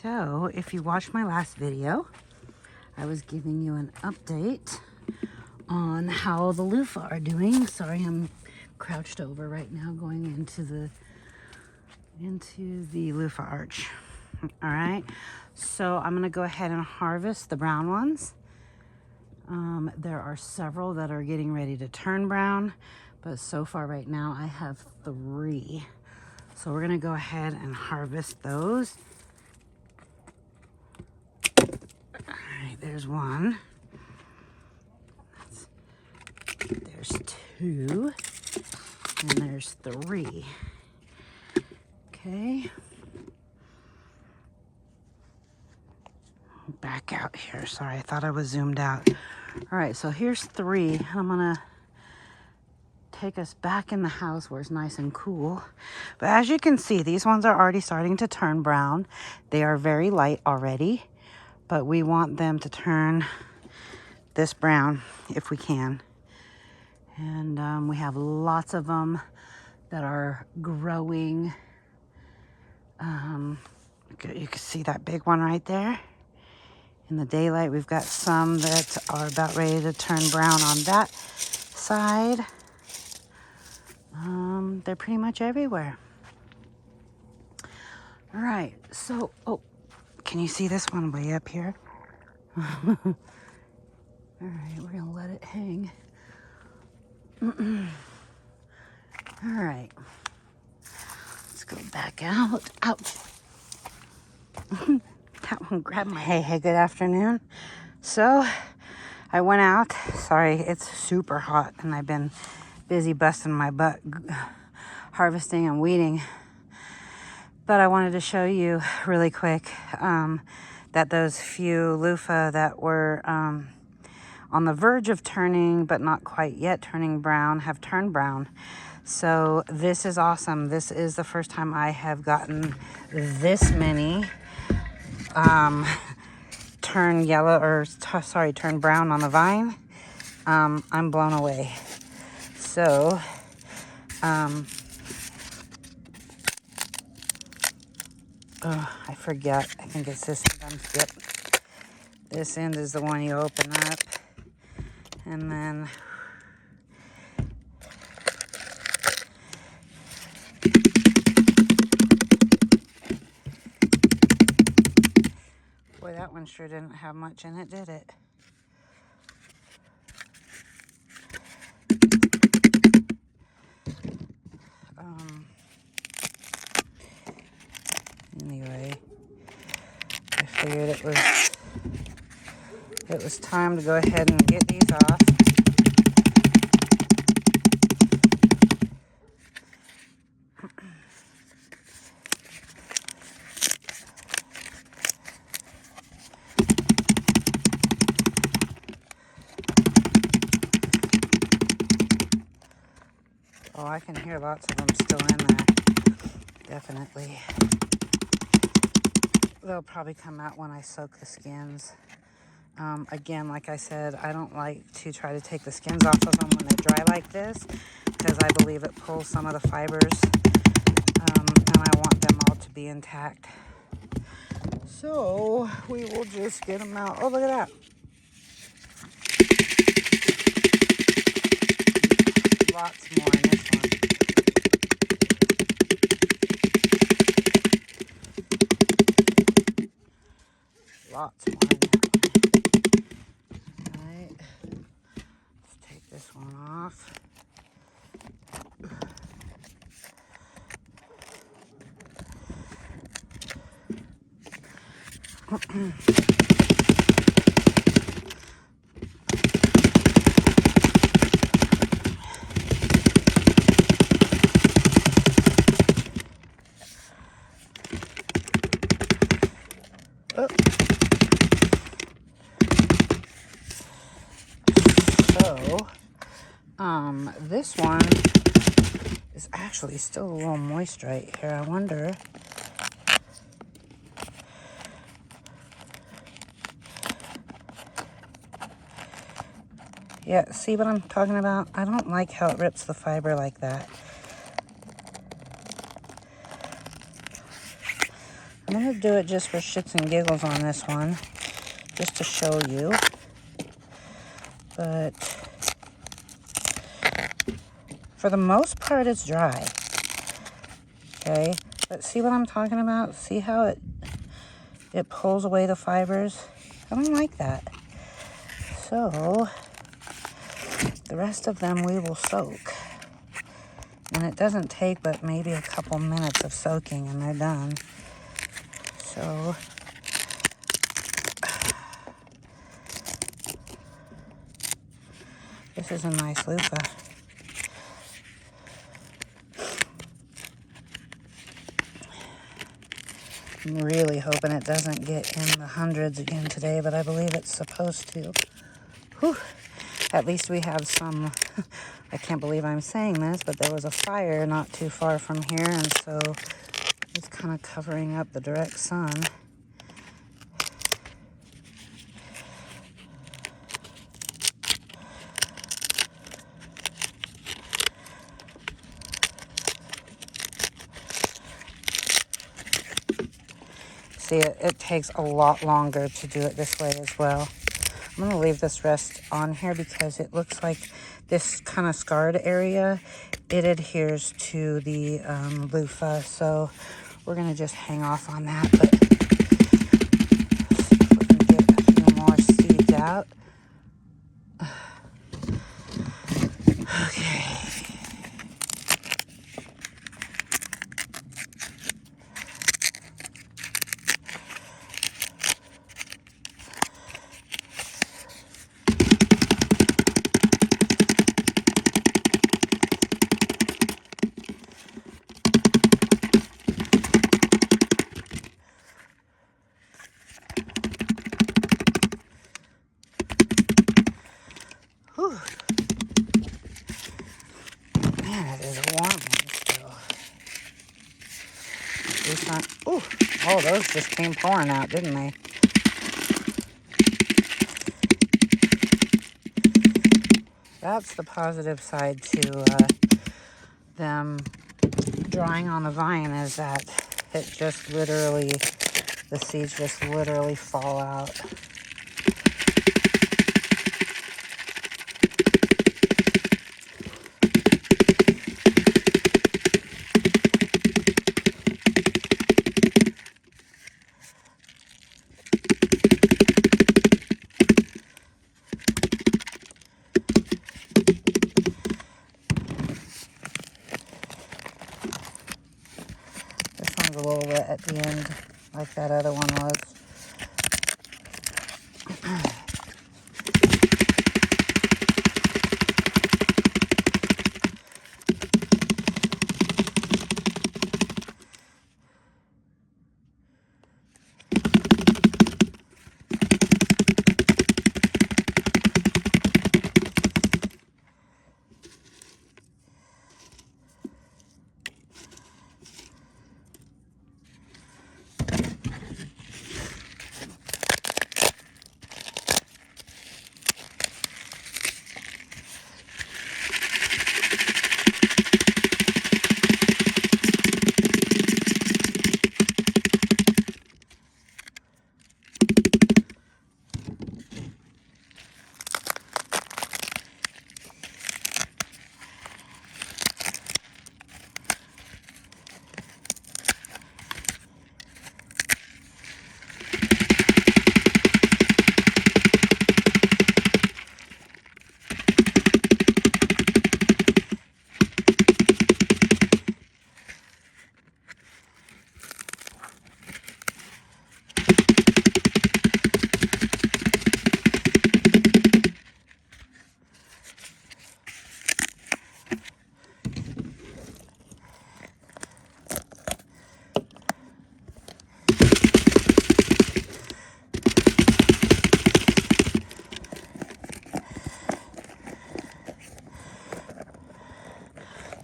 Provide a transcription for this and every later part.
So, if you watched my last video, I was giving you an update on how the loofah are doing. Sorry, I'm crouched over right now going into the loofah arch. All right, so I'm gonna go ahead and harvest the brown ones. There are several that are getting ready to turn brown, but so far right now I have 3. So we're gonna go ahead and harvest those. All right, there's one. There's 2, and there's 3. Okay. Back out here. Sorry, I thought I was zoomed out. All right, so here's 3. I'm gonna take us back in the house where it's nice and cool. But as you can see, these ones are already starting to turn brown. They are very light already, but we want them to turn this brown if we can. And we have lots of them that are growing. You can see that big one right there. In the daylight, we've got some that are about ready to turn brown on that side. They're pretty much everywhere. All right, so, oh, can you see this one way up here? All right, we're gonna let it hang. All right, let's go back out. Ouch. That one grabbed my... Hey, good afternoon. So, I went out. Sorry, it's super hot, and I've been busy busting my butt harvesting and weeding. But I wanted to show you really quick that those few loofah that were on the verge of turning, but not quite yet turning brown, have turned brown. So this is awesome. This is the first time I have gotten this many turn yellow, or turn brown on the vine. I'm blown away. So, I forget. I think it's this end. Yep. This end is the one you open up. And then... Boy, that one sure didn't have much in it, did it? Anyway, I figured it was time to go ahead and get these off. Oh, I can hear lots of them still in there. Definitely. They'll probably come out when I soak the skins. Again, like I said, I don't like to try to take the skins off of them when they're dry like this, because I believe it pulls some of the fibers, and I want them all to be intact. So we will just get them out. Oh, look at that. Lots more in this one. Lots more in that one. All right. Let's take this one off. This one is actually still a little moist right here. I wonder. Yeah, see what I'm talking about? I don't like how it rips the fiber like that. going to do it just for shits and giggles on this one, just to show you. But for the most part, it's dry. Okay, but see what I'm talking about? See how it pulls away the fibers? I don't like that. So the rest of them we will soak. And it doesn't take but maybe a couple minutes of soaking and they're done. So this is a nice loofah. I'm really hoping it doesn't get in the hundreds again today, but I believe it's supposed to. Whew. At least we have some, I can't believe I'm saying this, but there was a fire not too far from here, and so it's kind of covering up the direct sun. See, it takes a lot longer to do it this way as well. I'm going to leave this rest on here because it looks like this kind of scarred area, it adheres to the loofah. So we're going to just hang off on that. But see if we can get a few more seeds out. Okay. Whew. Man, it is warm still. At least not. Ooh, oh, those just came pouring out, didn't they? That's the positive side to them drying on the vine, is that it just literally, the seeds just literally fall out. A little bit at the end, like that other one was.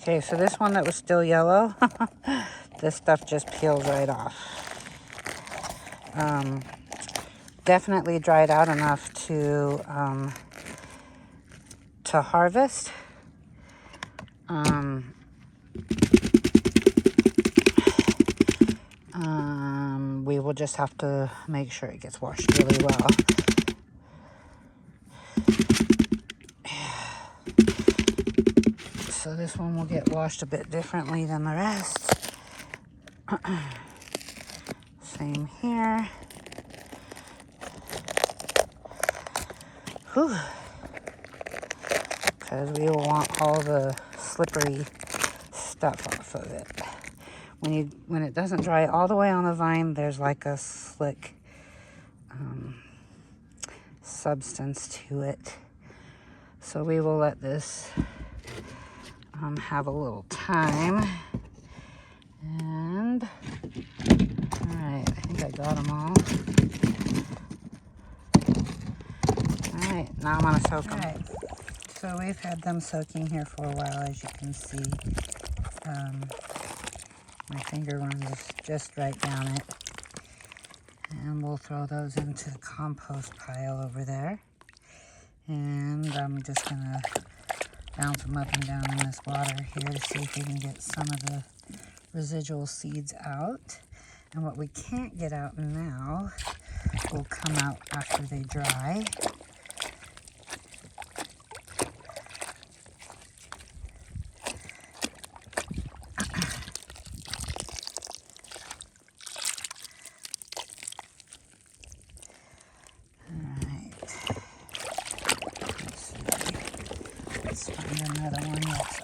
Okay, so this one that was still yellow, this stuff just peels right off. Definitely dried out enough to harvest. just have to make sure it gets washed really well. So this one will get washed a bit differently than the rest. Same here. Whew. Because we will want all the slippery stuff off of it. When it doesn't dry all the way on the vine, there's like a slick substance to it. So we will let this have a little time. And all right, I think I got them all. All right, now I'm gonna soak them. All right, so we've had them soaking here for a while, as you can see. My finger runs just right down it. And we'll throw those into the compost pile over there. And I'm just gonna bounce them up and down in this water here to see if we can get some of the residual seeds out. And what we can't get out now will come out after they dry.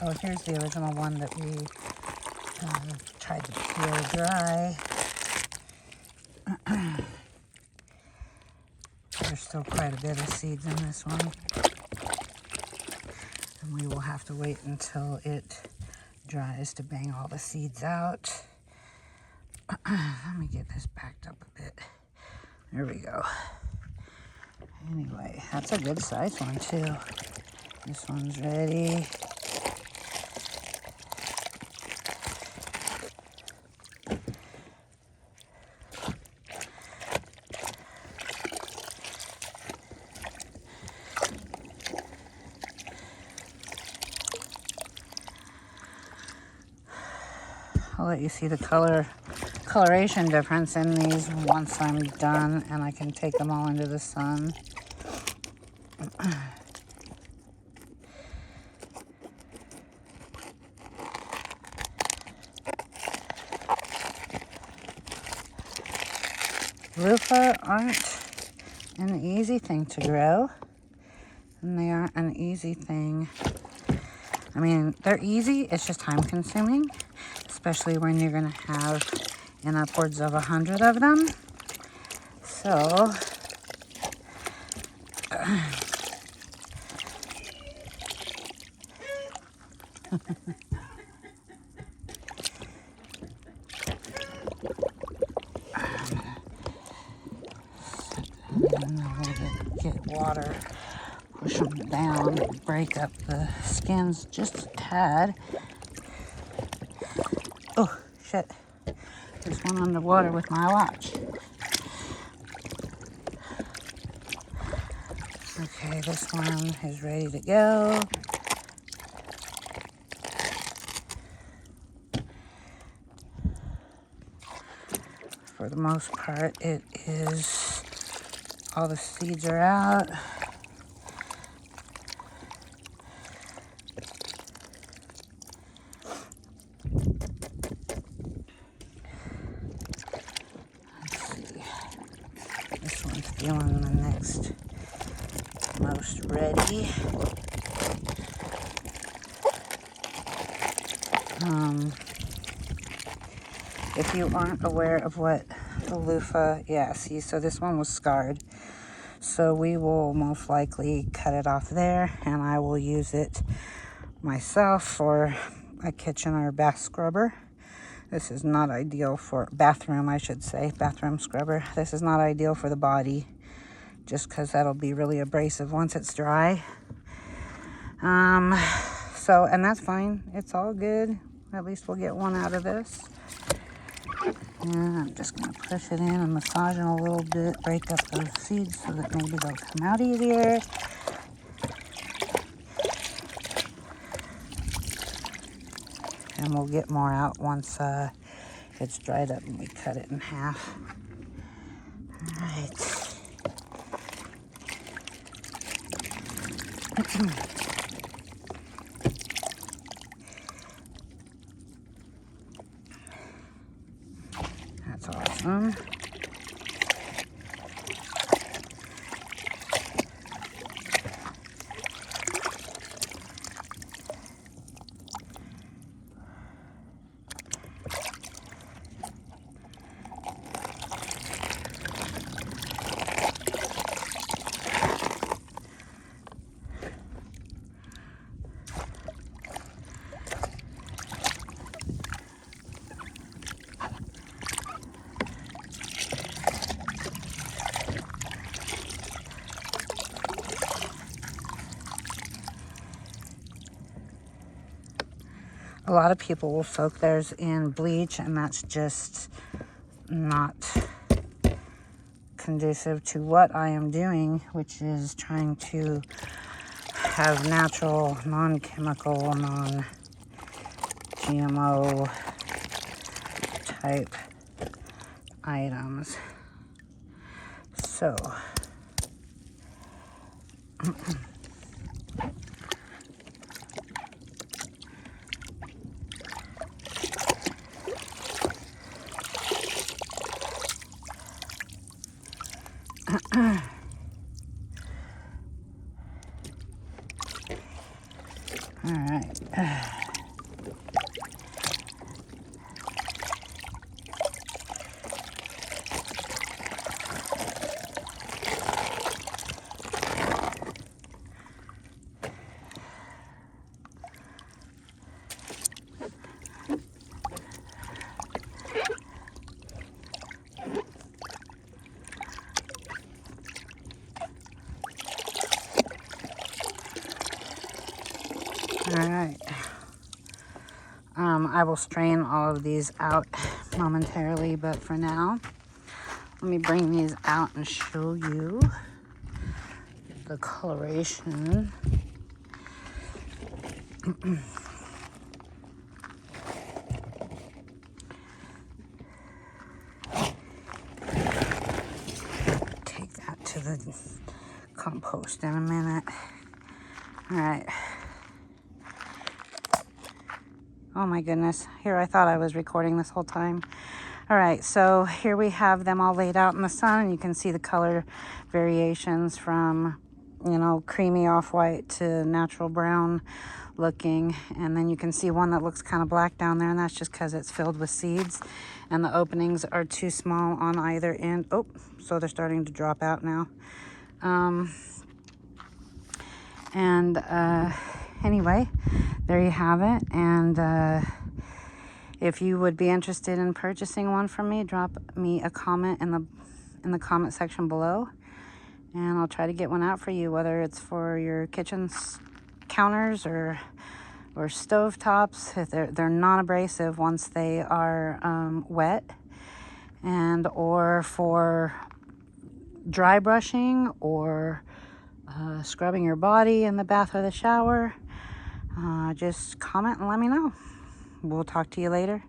Oh, here's the original one that we tried to peel dry. There's still quite a bit of seeds in this one. And we will have to wait until it dries to bang all the seeds out. Let me get this backed up a bit. There we go. Anyway, that's a good size one too. This one's ready. I'll let you see the coloration difference in these once I'm done and I can take them all into the sun. Loofah aren't an easy thing to grow, and they aren't an easy thing. I mean, they're easy, it's just time consuming, especially when you're gonna have in upwards of 100 of them. So, and then we'll get water, push them down, break up the skins just a tad. Oh, shit. There's one underwater with my watch. Okay, this one is ready to go. For the most part, it is, all the seeds are out. This one's feeling the next most ready. If you aren't aware of what the loofah, yeah, see, so this one was scarred. So we will most likely cut it off there, and I will use it myself for a kitchen or bath scrubber. This is not ideal for bathroom, I should say, bathroom scrubber. This is not ideal for the body, just because that'll be really abrasive once it's dry. So, and that's fine. It's all good. At least we'll get one out of this. And I'm just going to push it in and massage it a little bit, break up those seeds so that maybe they'll come out easier. And we'll get more out once it's dried up and we cut it in half. That's awesome. A lot of people will soak theirs in bleach, and that's just not conducive to what I am doing, which is trying to have natural, non-chemical, non-GMO type items. So, all right. All right. I will strain all of these out momentarily, but for now, let me bring these out and show you the coloration. Take that to the compost in a minute. All right. Oh my goodness. Here, I thought I was recording this whole time. All right, so here we have them all laid out in the sun, and you can see the color variations from, you know, creamy off-white to natural brown looking. And then you can see one that looks kind of black down there, and that's just because it's filled with seeds and the openings are too small on either end. Oh, so they're starting to drop out now. Anyway, there you have it. And if you would be interested in purchasing one from me, drop me a comment in the comment section below, and I'll try to get one out for you, whether it's for your kitchen counters or stove tops. They're non-abrasive once they are wet, and or for dry brushing or scrubbing your body in the bath or the shower. Just comment and let me know. We'll talk to you later.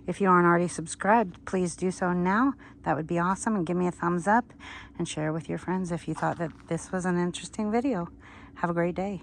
If you aren't already subscribed, please do so now. That would be awesome. And give me a thumbs up and share with your friends if you thought that this was an interesting video. Have a great day.